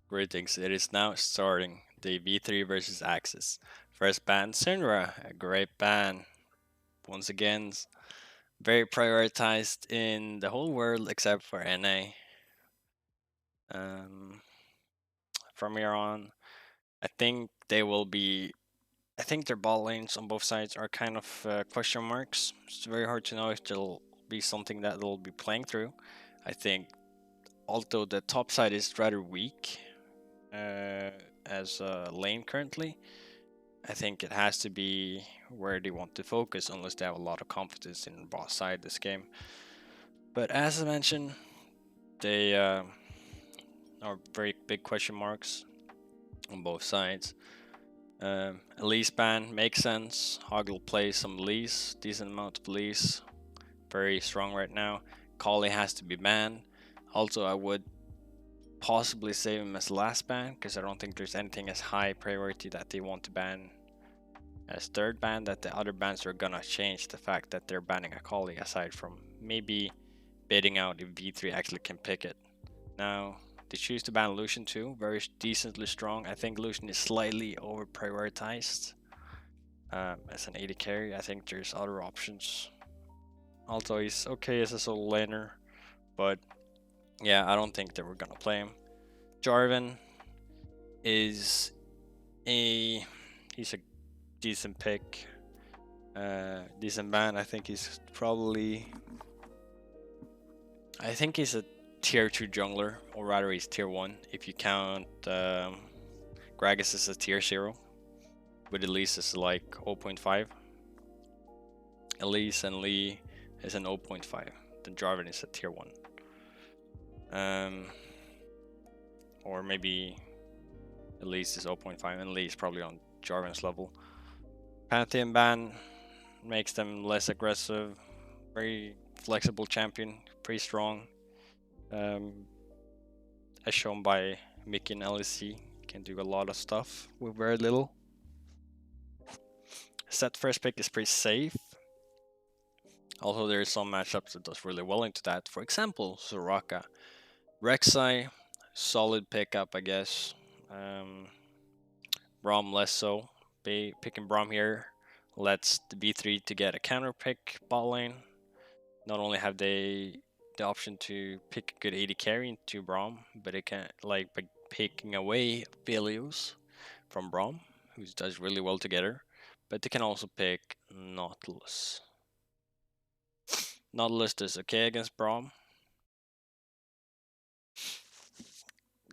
Greetings, it is now starting the V3 versus AXIZ. First ban, Sinra, a great ban. Once again, very prioritized in the whole world except for NA. Um, from here on, I think they will be. I think their ball lanes on both sides are kind of question marks. It's very hard to know if there'll be something that they'll be playing through. I think, although the top side is rather weak uh, as a lane currently, I think it has to be where they want to focus unless they have a lot of confidence in boss side this game. But as I mentioned, they are very big question marks on both sides. Elise ban makes sense. Hoggle plays some Elise, decent amount of Elise, very strong right now. Kali has to be banned. Also, I would possibly save him as last ban because I don't think there's anything as high priority that they want to ban as third ban that the other bans are gonna change the fact that they're banning a Kali aside from maybe bidding out if V3 actually can pick it. Now they choose to ban Lucian too, very decently strong. I think Lucian is slightly over prioritized as an AD carry. I think there's other options. Although he's okay as a solo laner, but yeah, I don't think that we're gonna play him. Jarvan is he's a decent pick. Decent ban. I think he's a tier 2 jungler, or rather he's tier 1 if you count Gragas as a tier 0, with Elise is like 0.5. Elise and Lee is an 0.5. Then Jarvan is a tier 1. Or maybe Elise is 0.5 and Lee is probably on Jarvan's level. Pantheon ban makes them less aggressive. Very flexible champion, pretty strong. As shown by Mickey and LEC, can do a lot of stuff with very little. Set first pick is pretty safe. Although there are some matchups that does really well into that. For example, Soraka. Rek'Sai, solid pickup, I guess. Braum less so. Picking Braum here lets the B3 to get a counter pick bot lane. Not only have they the option to pick a good AD carry into Braum, but it can, like, by picking away Philios from Braum, who does really well together, but they can also pick Nautilus. Nautilus does okay against Braum.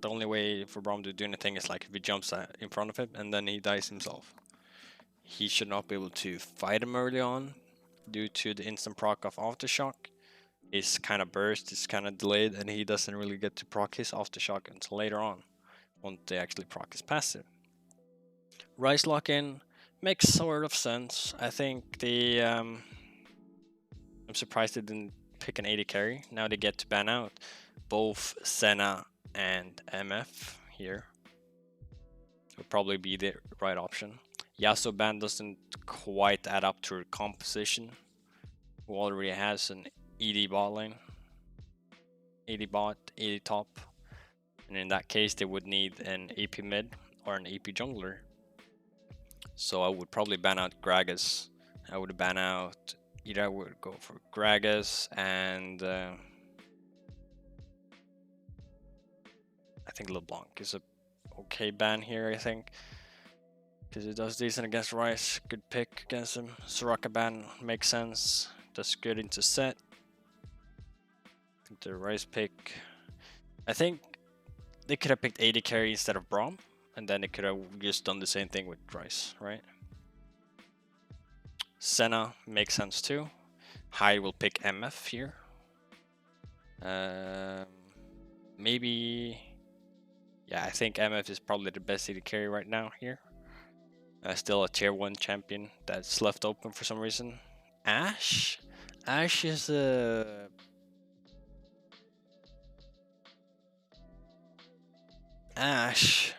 The only way for Braum to do anything is like if he jumps in front of him and then he dies himself. He should not be able to fight him early on due to the instant proc of Aftershock. His kind of burst is kind of delayed and he doesn't really get to proc his Aftershock until later on, when they actually proc his passive. Rise lock-in makes sort of sense. I think I'm surprised they didn't pick an AD carry. Now they get to ban out both Senna and MF here. Would probably be the right option. Yasuo ban doesn't quite add up to her composition, who already has an ED bot lane, AD bot, AD top, and in that case they would need an AP mid or an AP jungler. So I would probably ban out Gragas. I would ban out, either I would go for Gragas and I think LeBlanc is a okay ban here, I think. Because it does decent against Rice. Good pick against him. Soraka ban makes sense. Does good into set. I think the Rice pick. I think they could have picked AD carry instead of Braum. And then they could have just done the same thing with Rice, right? Senna makes sense too. Hyde will pick MF here. Maybe. Yeah, I think MF is probably the best AD carry right now here. Still a tier 1 champion that's left open for some reason. Ashe? Ashe is a... Ashe.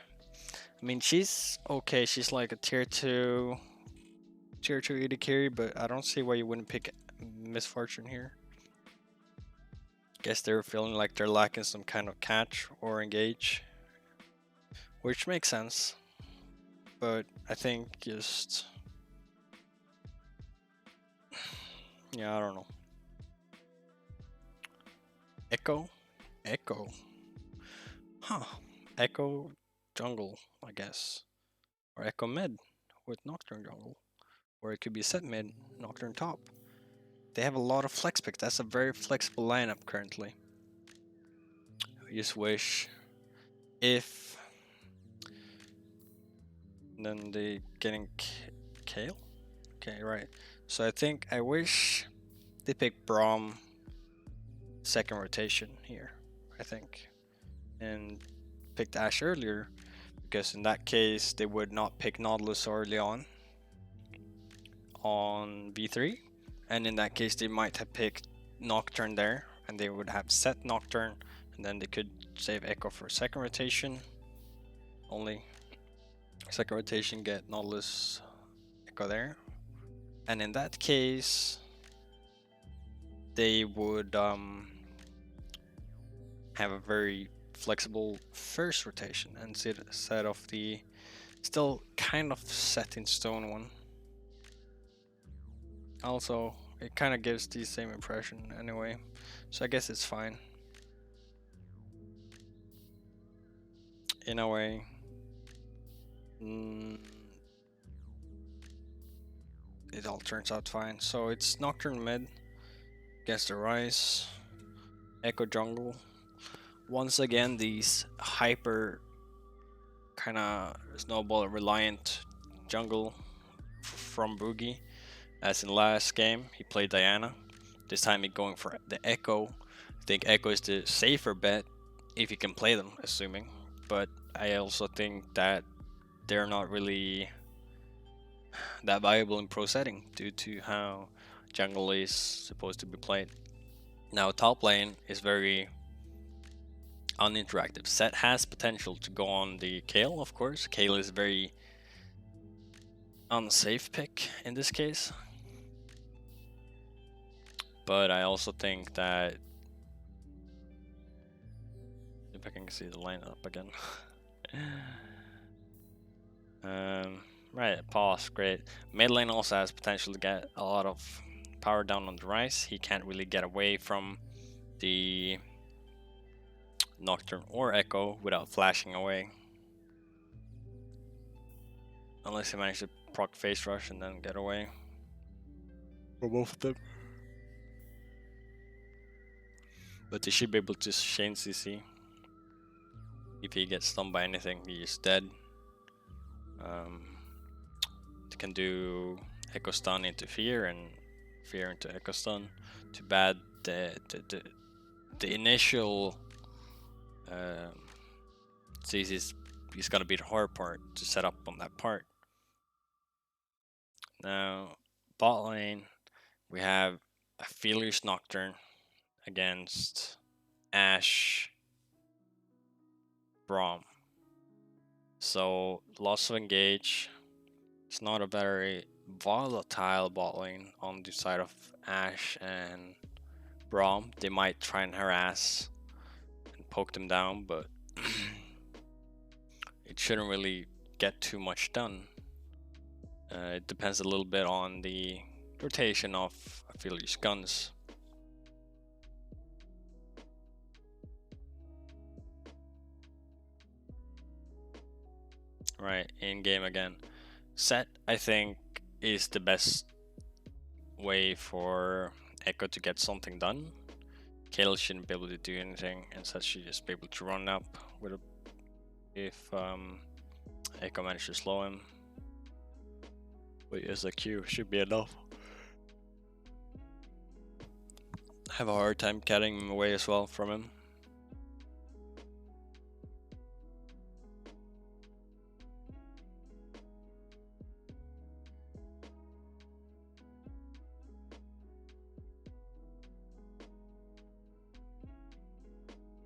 I mean, she's okay. She's like a tier 2 AD carry, but I don't see why you wouldn't pick Misfortune here. Guess they're feeling like they're lacking some kind of catch or engage. which makes sense. But I think just, yeah, I don't know. Echo, Echo, huh? Echo jungle, I guess, or Echo mid with Nocturne jungle, or it could be set mid, Nocturne top. They have a lot of flex picks. That's a very flexible lineup currently. I just wish if then they getting Kale. Okay, right. So I think I wish they pick Braum second rotation here. I think, and picked Ash earlier because in that case they would not pick Nautilus early on B3, and in that case they might have picked Nocturne there, and they would have set Nocturne, and then they could save Echo for second rotation. Only second rotation, get Nautilus, Echo there, and in that case they would have a very flexible first rotation instead of the still kind of set in stone one. Also, it kind of gives the same impression anyway, so I guess it's fine. In a way. It all turns out fine. So it's Nocturne mid against the Rise, Echo jungle. Once again, these hyper kind of snowball reliant jungle from Boogie. As in last game, he played Diana. This time he's going for the Echo. I think Echo is the safer bet if you can play them, assuming. But I also think that they're not really that valuable in pro setting due to how jungle is supposed to be played. Now top lane is very uninteractive. Set has potential to go on the Kale, of course. Kale is very unsafe pick in this case. But I also think that if I can see the lineup again. Right, pause, great. Mid lane also has potential to get a lot of power down on the Rise. He can't really get away from the Nocturne or Echo without flashing away. Unless he manages to proc face rush and then get away. For both of them. But they should be able to chain CC. If he gets stunned by anything, he is dead. They can do Echo Stun into Fear and Fear into Echo Stun. Too bad the initial CC is gonna be the hard part to set up on that part. Now, bot lane, we have a Fearless Nocturne against Ashe Braum. So, loss of engage. It's not a very volatile bot lane on the side of Ashe and Braum. They might try and harass and poke them down, but it shouldn't really get too much done. It depends a little bit on the rotation of Affiliate's guns. Right, in game again. Set, I think, is the best way for Echo to get something done. Kale shouldn't be able to do anything, and Set should just be able to run up with a if Echo manages to slow him. But yes, a Q should be enough. I have a hard time getting him away as well from him.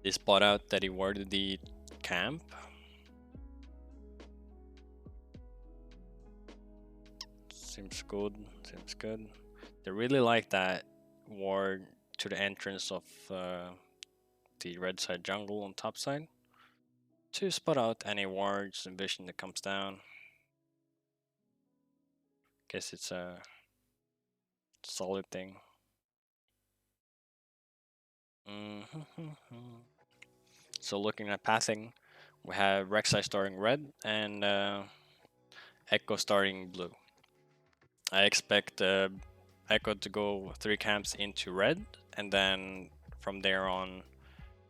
They spot out that he warded the camp. Seems good, seems good. They really like that ward to the entrance of the red side jungle on top side. to spot out any wards and vision that comes down. Guess it's a solid thing. So looking at pathing, we have Rek'Sai starting red and Echo starting blue. I expect Echo to go 3 camps into red, and then from there on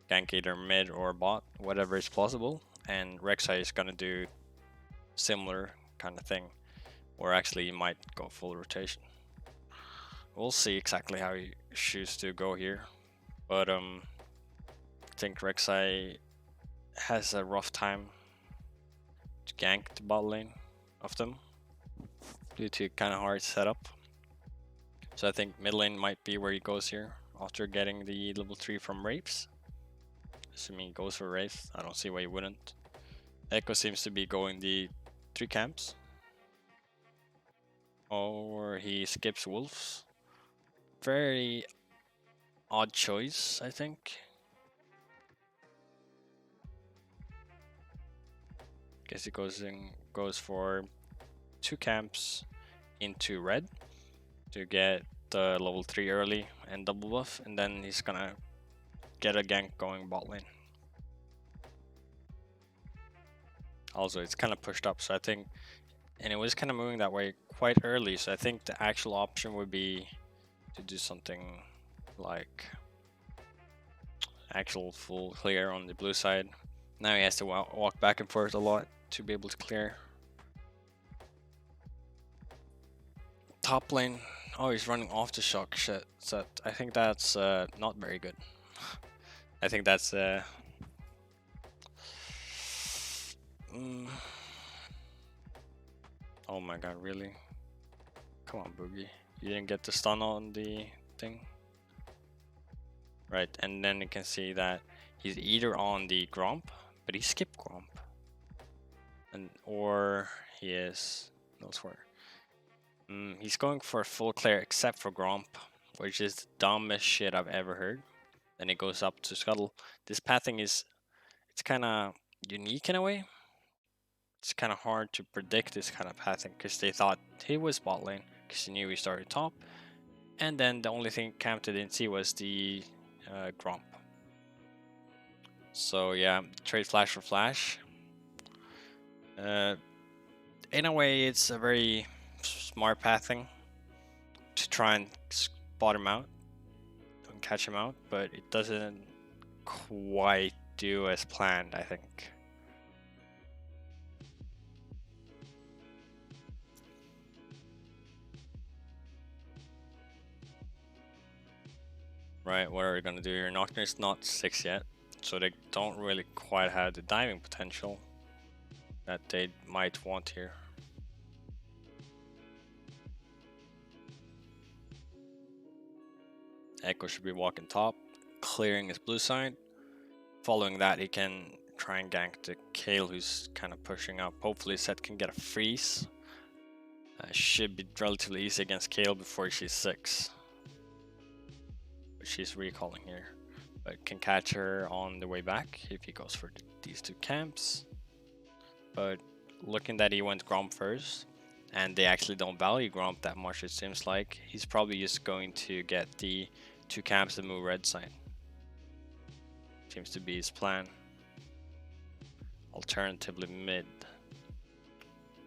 gank either mid or bot, whatever is plausible. And Rek'Sai is gonna do similar kind of thing, or actually he might go full rotation. We'll see exactly how he chooses to go here, but I think Rek'Sai has a rough time to gank the bot lane of them due to kind of hard setup. So I think mid lane might be where he goes here after getting the level 3 from Wraiths. Assuming he goes for Wraith, I don't see why he wouldn't. Echo seems to be going the 3 camps. Or he skips Wolves. Very odd choice, I think. Guess he goes for 2 camps into red to get the level 3 early and double buff, and then he's gonna get a gank going bot lane. Also, it's kind of pushed up, so I think, and it was kind of moving that way quite early, so I think the actual option would be to do something like actual full clear on the blue side. Now he has to walk back and forth a lot to be able to clear. Top lane, oh, he's running off the shock shit set. I think that's not very good. I think that's oh my god, really? Come on, Boogie. You didn't get the stun on the thing? Right, and then you can see that he's either on the Gromp, but he skipped Gromp. Or he is elsewhere. He's going for full clear except for Gromp, which is the dumbest shit I've ever heard. Then he goes up to Scuttle. This pathing it's kind of unique in a way. It's kind of hard to predict this kind of pathing because they thought he was bot lane because he knew he started top. And then the only thing Camp didn't see was the Gromp. So yeah, trade flash for flash. In a way, it's a very smart pathing to try and spot him out and catch him out, but it doesn't quite do as planned, I think. Right, what are we gonna do here? Nocturne is not 6 yet, so they don't really quite have the diving potential that they might want here. Echo should be walking top, clearing his blue side. Following that, he can try and gank the Kayle, who's kind of pushing up. Hopefully Seth can get a freeze. Should be relatively easy against Kayle before she's 6. But she's recalling here. But can catch her on the way back if he goes for these 2 camps. But looking that he went Gromp first, and they actually don't value Gromp that much, it seems like, he's probably just going to get the 2 camps and move red side. Seems to be his plan. Alternatively mid.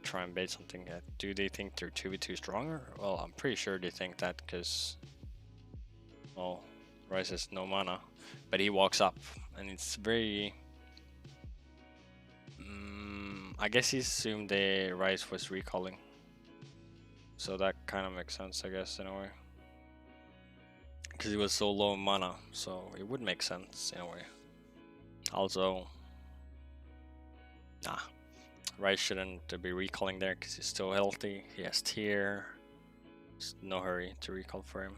Try and bait something. Do they think they're 2v2 stronger? Well, I'm pretty sure they think that because, well, Ryze has no mana, but he walks up, and it's very. I guess he assumed the Ryze was recalling, so that kind of makes sense, I guess, in a way, because he was so low mana, so it would make sense in a way. Also, nah. Ryze shouldn't be recalling there because he's still healthy. He has tier. There's no hurry to recall for him.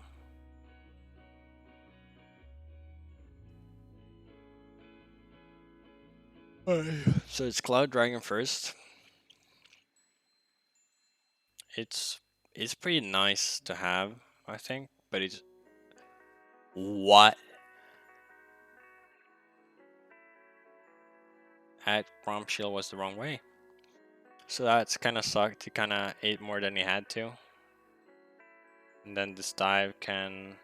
So it's Cloud Dragon first. It's pretty nice to have, I think, but it's what? at Bomb Shield was the wrong way. So that's kind of sucked. He kind of ate more than he had to. And then this dive can...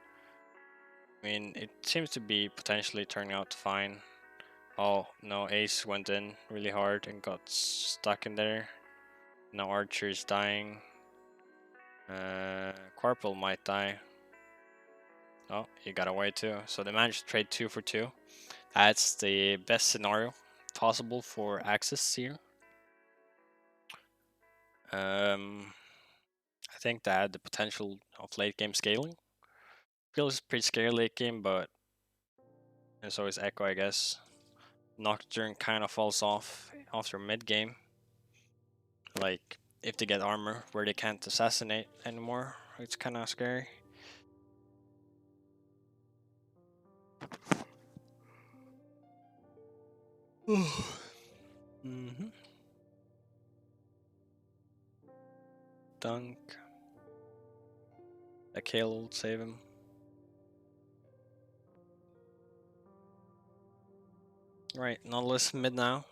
I mean, it seems to be potentially turning out fine. Oh, no, Ace went in really hard and got stuck in there. Now Archer is dying. Corporal might die. Oh, he got away too. So they managed to trade 2 for 2. That's the best scenario possible for AXIZ here. I think that had the potential of late game scaling. Feels pretty scary late game, but and so is Echo, I guess. Nocturne kind of falls off after mid game. Like if they get armor where they can't assassinate anymore, it's kind of scary. Mm-hmm. Dunk. A Kale will save him. Right, Nautilus mid now.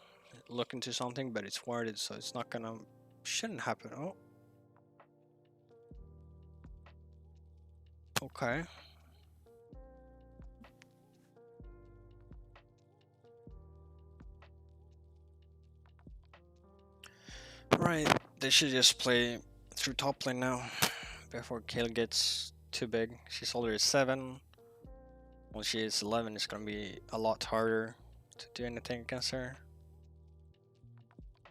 Look into something, but it's warded, so it's not gonna... Shouldn't happen. Oh. Okay. Right, they should just play through top lane now before Kale gets too big. She's already 7. When she is 11, it's gonna be a lot harder to do anything against her.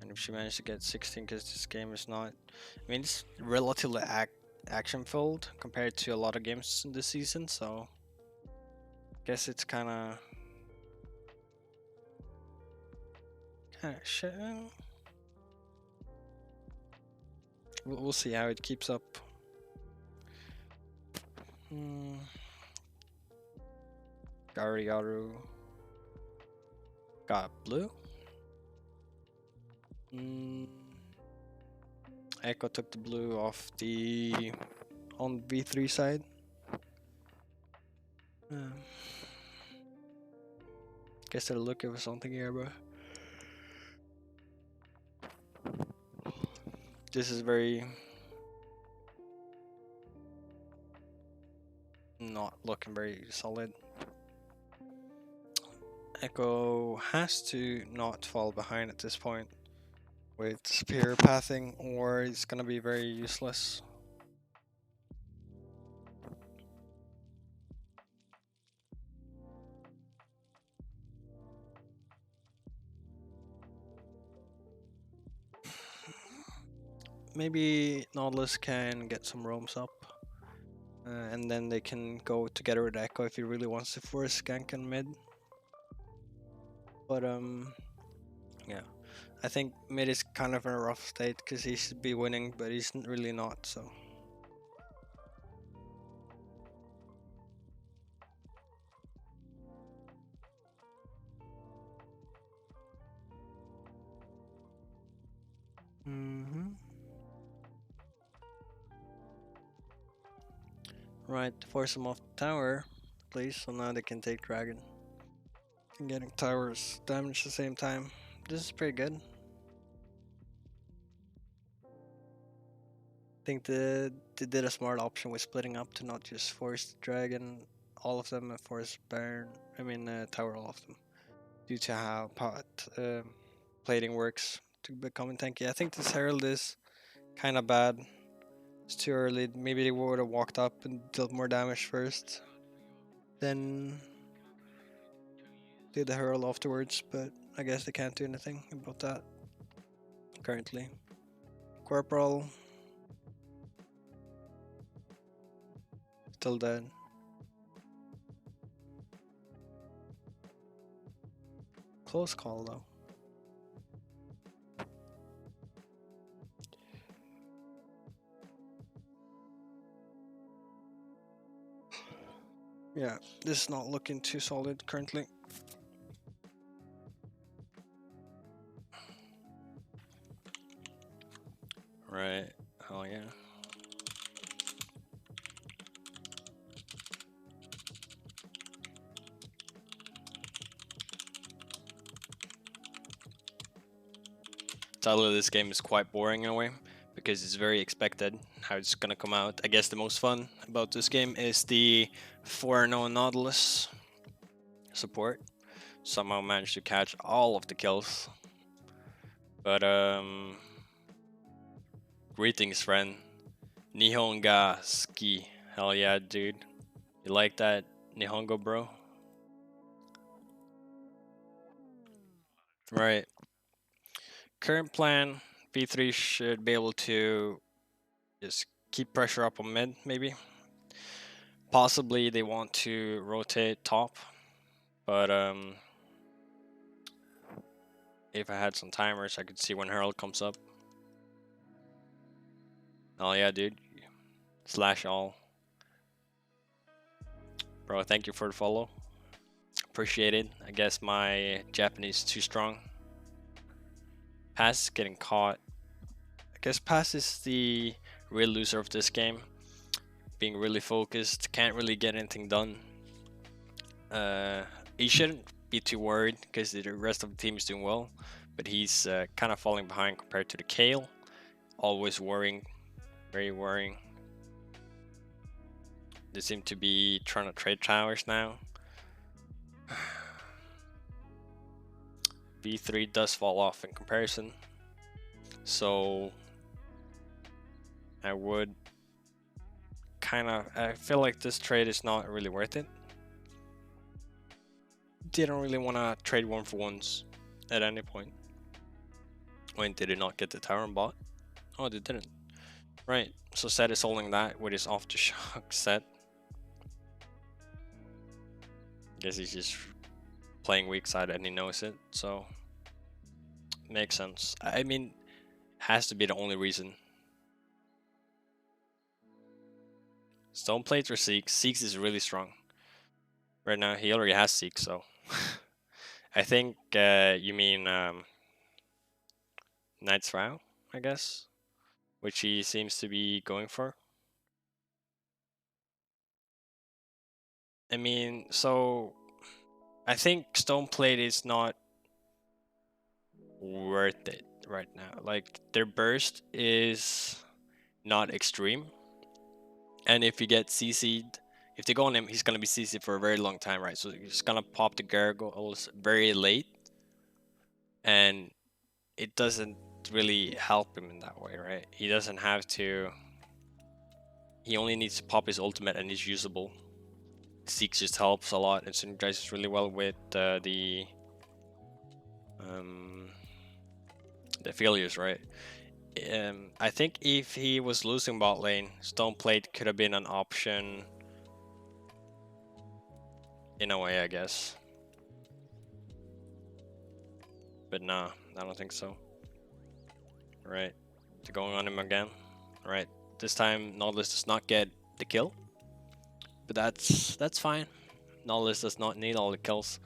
And if she managed to get 16, because this game is not... I mean, it's relatively action-filled compared to a lot of games in this season, so... I guess it's kinda shit. We'll see how it keeps up. Garigaru got blue. Echo took the blue off the on V3 side. Guess they're looking for something here, bro. This is very not looking very solid. Echo has to not fall behind at this point with spear pathing, or it's gonna be very useless. Maybe Nautilus can get some roams up, and then they can go together with Echo if he really wants to force gank in mid. But yeah, I think mid is kind of in a rough state because he should be winning, but he's really not. So. Right, force him off the tower, please, so now they can take dragon. And getting towers damage at the same time. This is pretty good. I think they did a smart option with splitting up to not just force dragon all of them and force Baron, tower all of them. Due to how plating works to becoming tanky. I think this Herald is kind of bad. It's too early. Maybe they would have walked up and dealt more damage first. Then did the Herald afterwards, but I guess they can't do anything about that currently. Corporal still dead. Close call though. Yeah, this is not looking too solid currently. Right. Oh yeah. title of this game is quite boring in a way because it's very expected how it's gonna come out. I guess the most fun about this game is the 4-0 Nautilus support. Somehow managed to catch all of the kills. But greetings, friend. Nihonga ski. Hell yeah, dude. You like that Nihongo, bro? Right. Current plan, V3 should be able to just keep pressure up on mid, maybe. Possibly they want to rotate top, but if I had some timers, I could see when Herald comes up. Oh yeah, dude. Slash all. Bro, thank you for the follow. Appreciate it. I guess my Japanese is too strong. Pass is getting caught. I guess Pass is the real loser of this game. Being really focused, can't really get anything done. He shouldn't be too worried because the rest of the team is doing well, but he's kind of falling behind compared to the Kale. Always worrying, very worrying. They seem to be trying to trade towers now. V3 does fall off in comparison, so I would I feel like this trade is not really worth it. Didn't really want to trade 1-for-1s at any point. When did it not get the tower and bot? Oh, they didn't. Right, so Set is holding that with his off the shock set. Guess he's just playing weak side and he knows it, so makes sense. I mean, has to be the only reason. Stone plates or Seeks? Seeks is really strong. Right now, he already has Seeks, so I think you mean Knight's Vow, I guess, which he seems to be going for. I mean, so I think Stone Plate is not worth it right now. Like, their burst is not extreme, and if you get CC'd, if they go on him, he's gonna be CC'd for a very long time, right? So he's gonna pop the gargoyles very late, and it doesn't really help him in that way, right? He doesn't have to. He only needs to pop his ultimate and he's usable. Seeks just helps a lot and synergizes really well with the failures, right? I think if he was losing bot lane, Stone Plate could have been an option in a way, I guess. But nah, I don't think so. Right, to going on him again. Right, this time Nautilus does not get the kill, but that's fine. Nautilus does not need all the kills.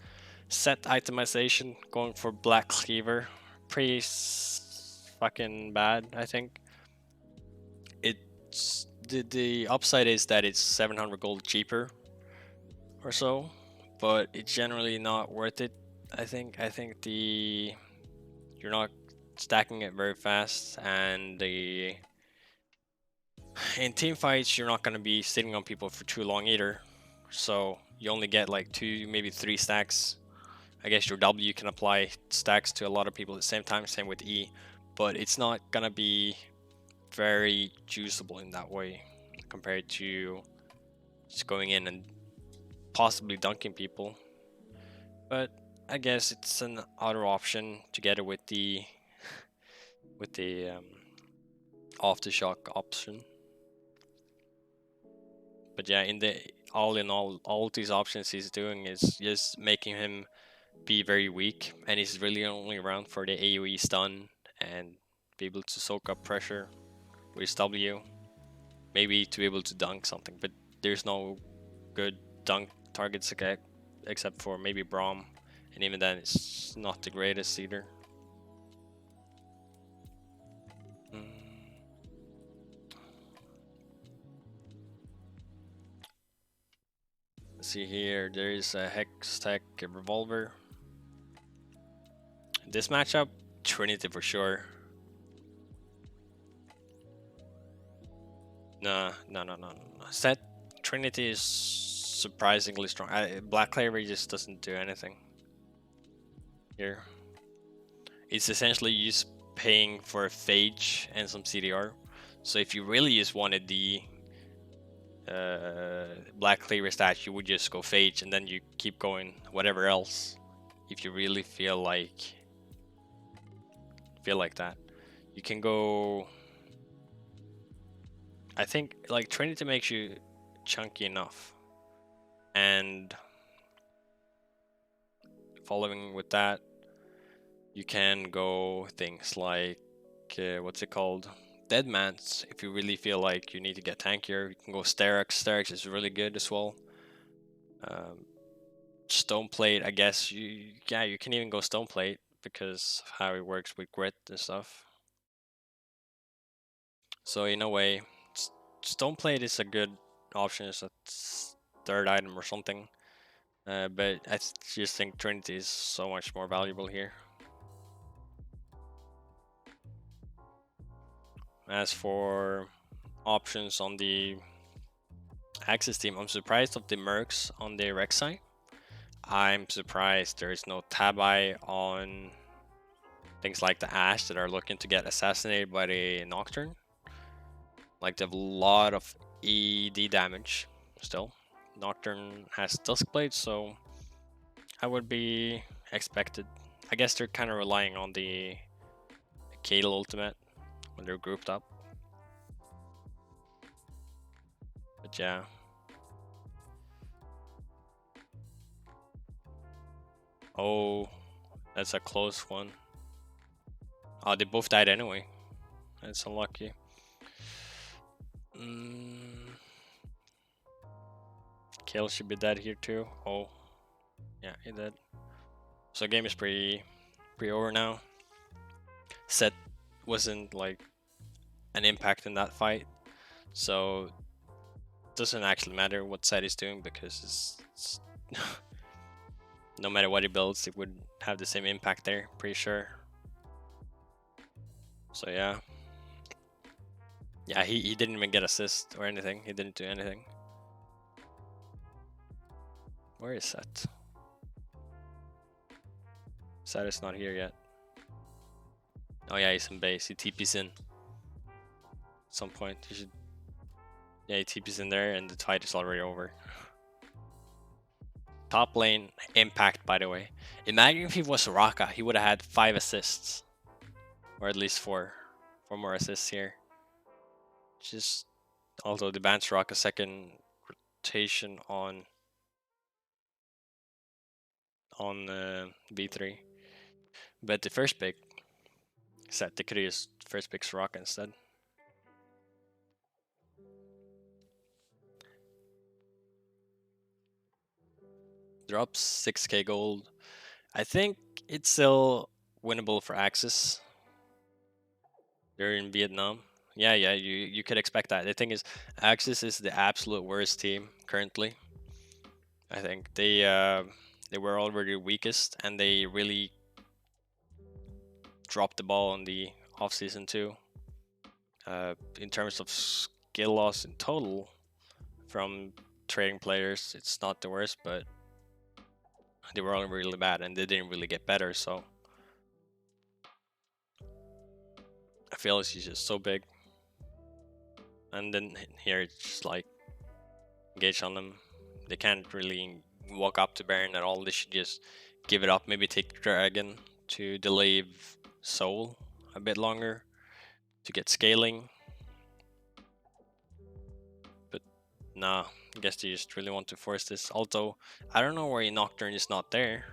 Set itemization, going for Black Cleaver, pretty fucking bad, I think. It's the upside is that it's 700 gold cheaper or so, but it's generally not worth it. I think you're not stacking it very fast, and in team fights you're not going to be sitting on people for too long either, so you only get like 2 maybe 3 stacks. I guess your W can apply stacks to a lot of people at the same time, same with E, but it's not gonna be very juiceable in that way compared to just going in and possibly dunking people. But I guess it's an other option together with the off the shock option. But yeah, all in all these options he's doing is just making him be very weak, and he's really only around for the AoE stun and be able to soak up pressure with his W, maybe to be able to dunk something, but there's no good dunk targets except for maybe Braum, and even then it's not the greatest either. Let's see here, there is a Hex Tech Revolver. This matchup, Trinity for sure. No. Set Trinity is surprisingly strong. Black Cleaver just doesn't do anything here. It's essentially just paying for a Phage and some CDR. So if you really just wanted the Black Cleaver stat, you would just go Phage and then you keep going whatever else. If you really feel like that, you can go. I think like Trinity makes you chunky enough, and following with that, you can go things like what's it called? Deadmans. If you really feel like you need to get tankier, you can go Sterex. Sterex is really good as well. Stone Plate, I guess you can even go Stone Plate because of how it works with grit and stuff. So in a way, Stone Plate is a good option as a third item or something. But I just think Trinity is so much more valuable here. As for options on the AXIZ team, I'm surprised of the Mercs on the Rek'Sai. I'm surprised there is no Tabi on things like the Ashe that are looking to get assassinated by the Nocturne. Like they have a lot of ED damage still. Nocturne has Duskblade, so I would be expected. I guess they're kind of relying on the Kayle ultimate when they're grouped up. But yeah. Oh, that's a close one. Oh, they both died anyway. That's unlucky. Kayle should be dead here too. Oh, yeah, he did. So game is pretty over now. Set wasn't like an impact in that fight, so it doesn't actually matter what Set is doing because it's no matter what he builds, it would have the same impact there. Pretty sure. So yeah. Yeah, he didn't even get assist or anything. He didn't do anything. Where is Set? Set is not here yet. Oh yeah, he's in base. He TP's in. At some point, he should. Yeah, he TP's in there, and the fight is already over. Top lane impact, by the way. Imagine if he was Raka, he would have had 5 assists, or at least 4 more assists here. Just although the bans Raka second rotation on B3, but the first pick set the Krius first pick Raka instead. Drops 6k gold. I think it's still winnable for AXIZ. They're in Vietnam. Yeah, you could expect that. The thing is, AXIZ is the absolute worst team currently. I think they were already weakest, and they really dropped the ball on the offseason too. In terms of skill loss in total from trading players, it's not the worst, but they were all really bad, and they didn't really get better. So I feel it's just so big. And then here it's just like engage on them. They can't really walk up to Baron at all. They should just give it up. Maybe take Dragon to delay Soul a bit longer to get scaling. But nah, I guess they just really want to force this. Although I don't know why Nocturne is not there.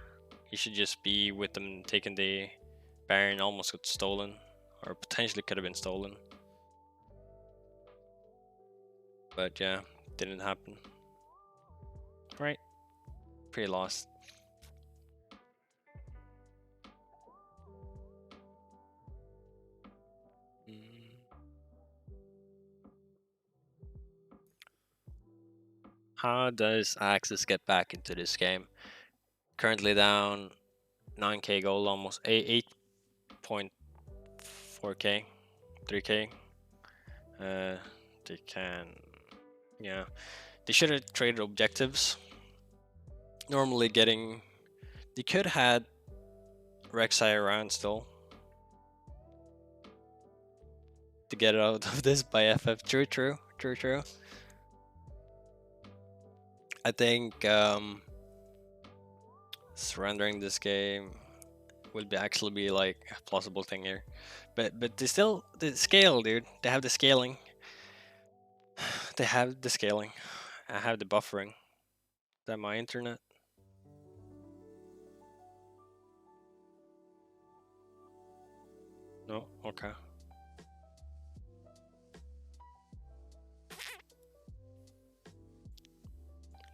He should just be with them taking the Baron. Almost got stolen, or potentially could have been stolen. But yeah, didn't happen. Right, pretty lost. How does AXIZ get back into this game? Currently down 9k gold, almost 8.4k, 3k. The they can. Yeah, they should have traded objectives. Normally getting, they could have had Rek'Sai around still to get out of this by FF. True. I think surrendering this game will actually be like a plausible thing here, but they still the scale, dude. They have the scaling. They have the scaling. I have the buffering. Is that my internet? No? Okay.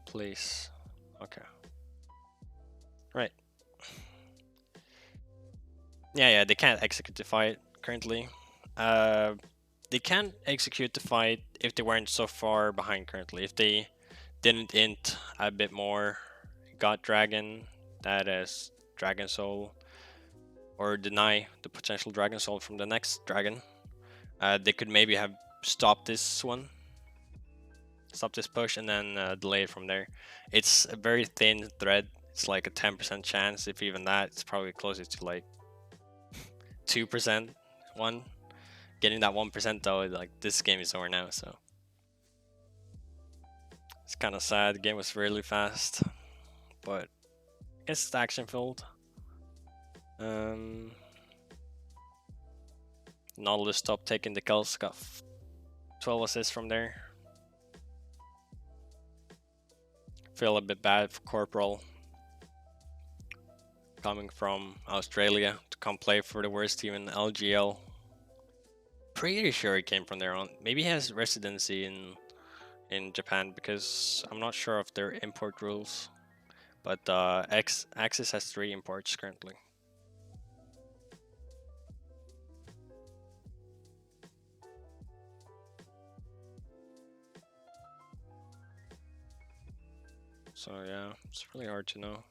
Please. Okay. Right. Yeah, they can't execute the fight currently. They can't execute the fight if they weren't so far behind currently. If they didn't int a bit more, got Dragon, that is Dragon Soul, or deny the potential Dragon Soul from the next Dragon, they could maybe have stopped this one, stop this push, and then delay it from there. It's a very thin thread. It's like a 10% chance, if even that. It's probably closer to like 2%. One getting that 1% though, like this game is over now, so it's kind of sad. The game was really fast, but I guess it's action filled. Nautilus stopped taking the kills, got 12 assists from there. Feel a bit bad for Corporal coming from Australia to come play for the worst team in LJL. Pretty sure he came from there on. Maybe he has residency in Japan, because I'm not sure of their import rules. But AXIZ has 3 imports currently. So yeah, it's really hard to know.